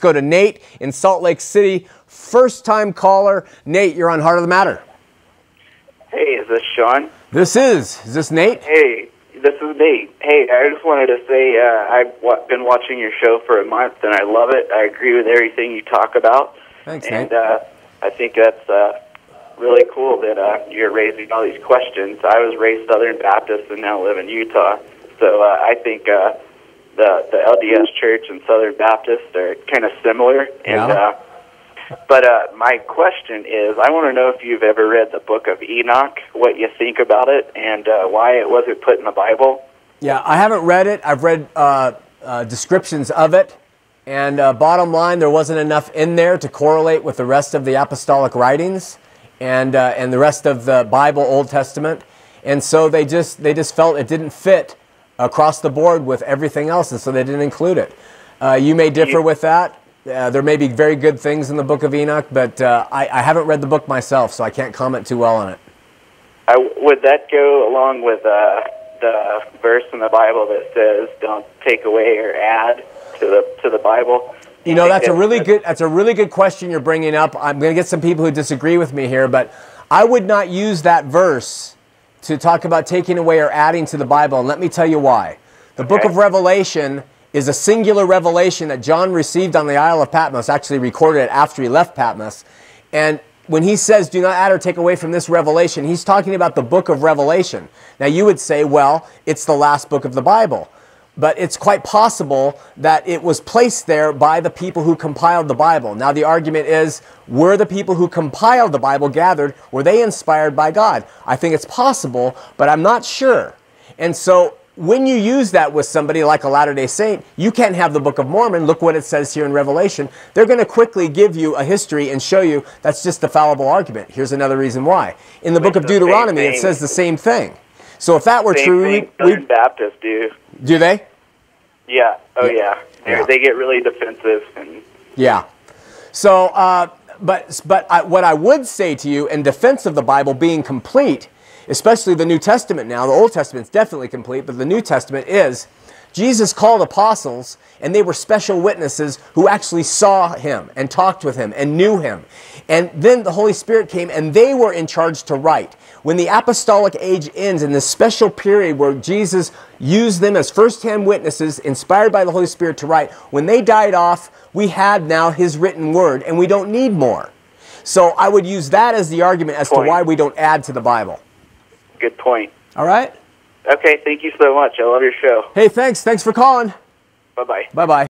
Go to Nate in Salt Lake City. First-time caller. Nate, you're on Heart of the Matter. Hey, is this Shawn? This is. Is this Nate? Hey, this is Nate. Hey, I just wanted to say I've been watching your show for a month, and I love it. I agree with everything you talk about. Thanks, Nate. Nate. I think that's really cool that you're raising all these questions. I was raised Southern Baptist and now live in Utah, so I think the LDS Church and Southern Baptist are kind of similar. And yeah. But my question is, I want to know if you've ever read the Book of Enoch, what you think about it, and why it wasn't put in the Bible. Yeah, I haven't read it. I've read descriptions of it, and bottom line, there wasn't enough in there to correlate with the rest of the apostolic writings and the rest of the Bible, Old Testament, and so they just felt it didn't fit across the board with everything else, and so they didn't include it. You may differ with that. There may be very good things in the Book of Enoch, but I haven't read the book myself, so I can't comment too well on it. Would that go along with the verse in the Bible that says, "Don't take away or add to the Bible"? You know, that's a really good question you're bringing up. I'm going to get some people who disagree with me here, but I would not use that verse to talk about taking away or adding to the Bible, and let me tell you why. The Book of Revelation is a singular revelation that John received on the Isle of Patmos, actually recorded it after he left Patmos. And when he says, do not add or take away from this revelation, he's talking about the Book of Revelation. Now you would say, well, it's the last book of the Bible. But it's quite possible that it was placed there by the people who compiled the Bible. Now the argument is, were the people who compiled the Bible gathered, were they inspired by God? I think it's possible, but I'm not sure. And so when you use that with somebody like a Latter-day Saint, you can't have the Book of Mormon. Look what it says here in Revelation. They're going to quickly give you a history and show you that's just a fallible argument. Here's another reason why. In the Book of Deuteronomy, it says the same thing. So if that were true, Southern Baptists do. Do they? Yeah. Oh, yeah. They get really defensive. And yeah. So, what I would say to you in defense of the Bible being complete, especially the New Testament now, the Old Testament's definitely complete, but the New Testament is, Jesus called apostles, and they were special witnesses who actually saw him and talked with him and knew him. And then the Holy Spirit came, and they were in charge to write. When the apostolic age ends, in this special period where Jesus used them as first-hand witnesses, inspired by the Holy Spirit to write, when they died off, we had now his written word, and we don't need more. So I would use that as the argument as to why we don't add to the Bible. Good point. All right? Okay, thank you so much. I love your show. Hey, thanks. Thanks for calling. Bye-bye. Bye-bye.